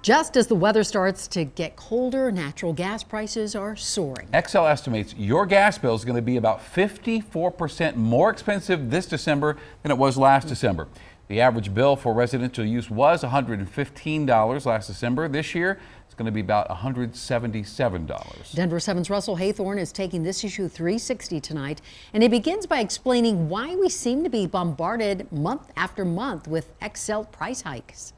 Just as the weather starts to get colder, natural gas prices are soaring. Xcel estimates your gas bill is going to be about 54% more expensive this December than it was last December. The average bill for residential use was $115 last December. This year, it's going to be about $177. Denver 7's Russell Haythorne is taking this issue 360 tonight, and he begins by explaining why we seem to be bombarded month after month with Xcel price hikes.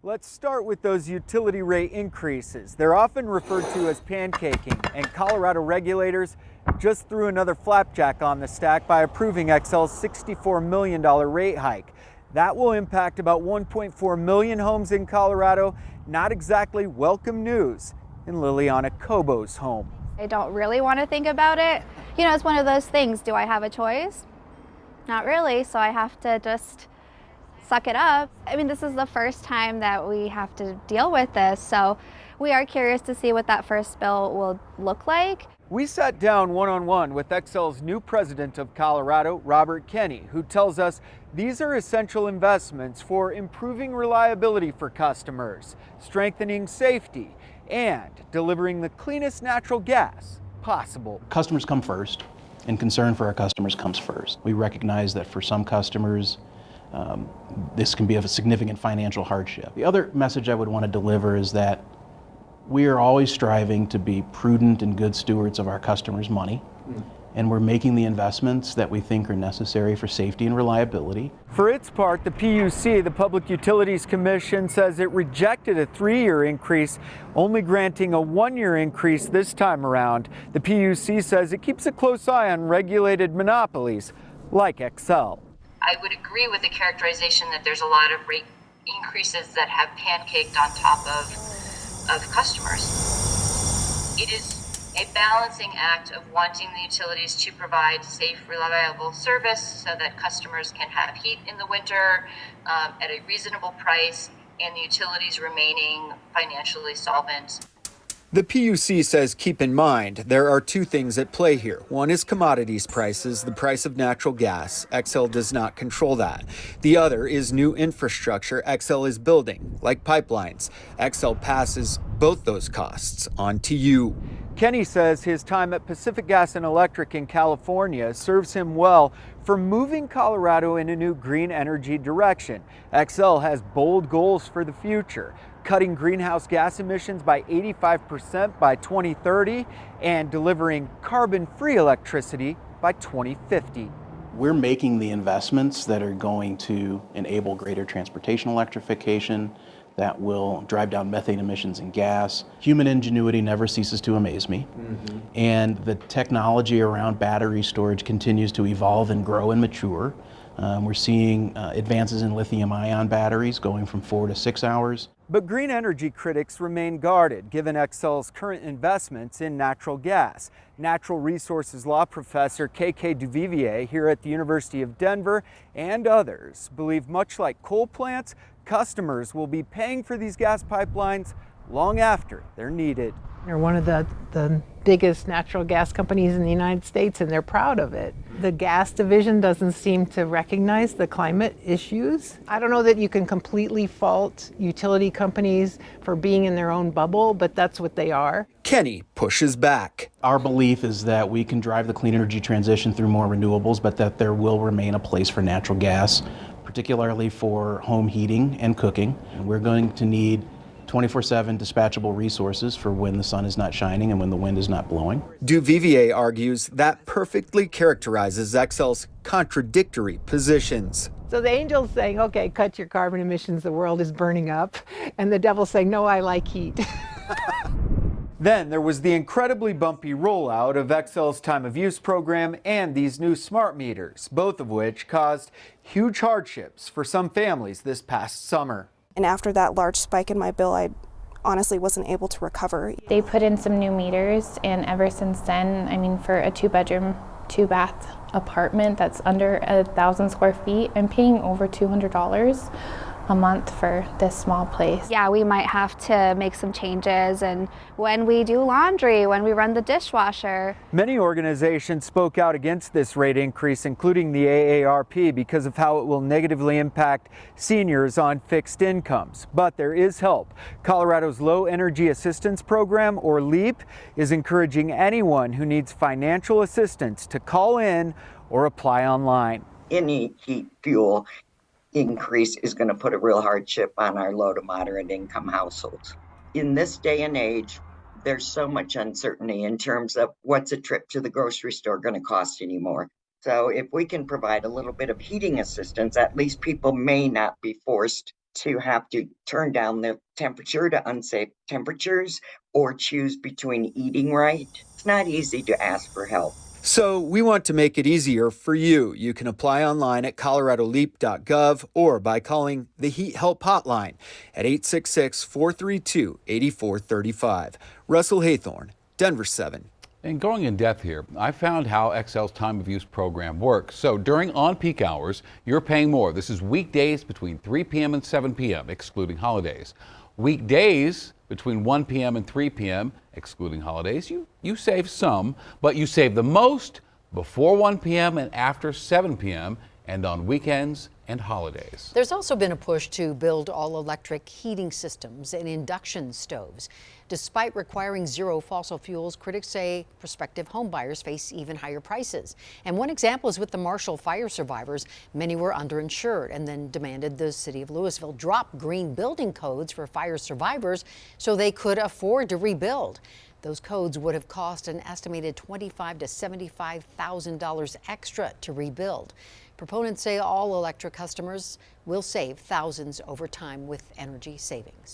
Let's start with those utility rate increases. They're often referred to as pancaking, and Colorado regulators just threw another flapjack on the stack by approving Xcel's $64 million rate hike. That will impact about 1.4 million homes in Colorado. Not exactly welcome news in Liliana Cobo's home. I don't really want to think about it. You know, it's one of those things. Do I have a choice? Not really, so I have to just suck it up. I mean, this is the first time that we have to deal with this, so we are curious to see what that first bill will look like. We sat down one-on-one with Xcel's new president of Colorado, Robert Kenney, who tells us these are essential investments for improving reliability for customers, strengthening safety, and delivering the cleanest natural gas possible. Customers come first, and concern for our customers comes first. We recognize that for some customers, this can be of a significant financial hardship. The other message I would want to deliver is that we are always striving to be prudent and good stewards of our customers' money, and we're making the investments that we think are necessary for safety and reliability. For its part, the PUC, the Public Utilities Commission, says it rejected a 3-year increase, only granting a 1-year increase this time around. The PUC says it keeps a close eye on regulated monopolies like Xcel. I would agree with the characterization that there's a lot of rate increases that have pancaked on top of customers. It is a balancing act of wanting the utilities to provide safe, reliable service so that customers can have heat in the winter at a reasonable price, and the utilities remaining financially solvent. The PUC says keep in mind there are two things at play here. One is commodities prices, the price of natural gas. Xcel does not control that. The other is new infrastructure Xcel is building, like pipelines. Xcel passes both those costs on to you. Kenney says his time at Pacific Gas and Electric in California serves him well for moving Colorado in a new green energy direction. Xcel has bold goals for the future, cutting greenhouse gas emissions by 85% by 2030 and delivering carbon-free electricity by 2050. We're making the investments that are going to enable greater transportation electrification, that will drive down methane emissions and gas. Human ingenuity never ceases to amaze me. And the technology around battery storage continues to evolve and grow and mature. We're seeing advances in lithium-ion batteries going from 4 to 6 hours. But green energy critics remain guarded given Xcel's current investments in natural gas. Natural resources law professor K.K. Duvivier here at the University of Denver and others believe, much like coal plants, customers will be paying for these gas pipelines long after they're needed. They're one of the biggest natural gas companies in the United States, and they're proud of it. The gas division doesn't seem to recognize the climate issues. I don't know that you can completely fault utility companies for being in their own bubble, but that's what they are. Kenney pushes back. Our belief is that we can drive the clean energy transition through more renewables, but that there will remain a place for natural gas, particularly for home heating and cooking. And we're going to need 24/7 dispatchable resources for when the sun is not shining and when the wind is not blowing. Duvivier argues that perfectly characterizes Xcel's contradictory positions. So the angel's saying, okay, cut your carbon emissions, the world is burning up. And the devil's saying, no, I like heat. Then there was the incredibly bumpy rollout of Xcel's time of use program and these new smart meters, both of which caused huge hardships for some families this past summer. And after that large spike in my bill, I honestly wasn't able to recover. They put in some new meters, and ever since then, I mean, for a 2-bedroom, 2-bath apartment that's under 1,000 square feet, I'm paying over $200 a month for this small place. Yeah, we might have to make some changes, and when we do laundry, when we run the dishwasher. Many organizations spoke out against this rate increase, including the AARP, because of how it will negatively impact seniors on fixed incomes. But there is help. Colorado's Low Energy Assistance Program, or LEAP, is encouraging anyone who needs financial assistance to call in or apply online. Any heat fuel increase is going to put a real hardship on our low to moderate income households. In this day and age, there's so much uncertainty in terms of what's a trip to the grocery store going to cost anymore. So if we can provide a little bit of heating assistance, at least people may not be forced to have to turn down the temperature to unsafe temperatures or choose between eating right. It's not easy to ask for help. So we want to make it easier for you. You can apply online at coloradoleap.gov or by calling the Heat Help Hotline at 866-432-8435. Russell Haythorne, Denver 7. And going in depth here, I found how Xcel's time of use program works. So during on-peak hours, you're paying more. This is weekdays between 3 p.m. and 7 p.m., excluding holidays. Weekdays between 1 p.m. and 3 p.m., excluding holidays, you save some, but you save the most before 1 p.m. and after 7 p.m. and on weekends and holidays. There's also been a push to build all-electric heating systems and induction stoves. Despite requiring zero fossil fuels, critics say prospective homebuyers face even higher prices. And one example is with the Marshall fire survivors. Many were underinsured and then demanded the city of Louisville drop green building codes for fire survivors so they could afford to rebuild. Those codes would have cost an estimated $25,000 to $75,000 extra to rebuild. Proponents say all electric customers will save thousands over time with energy savings.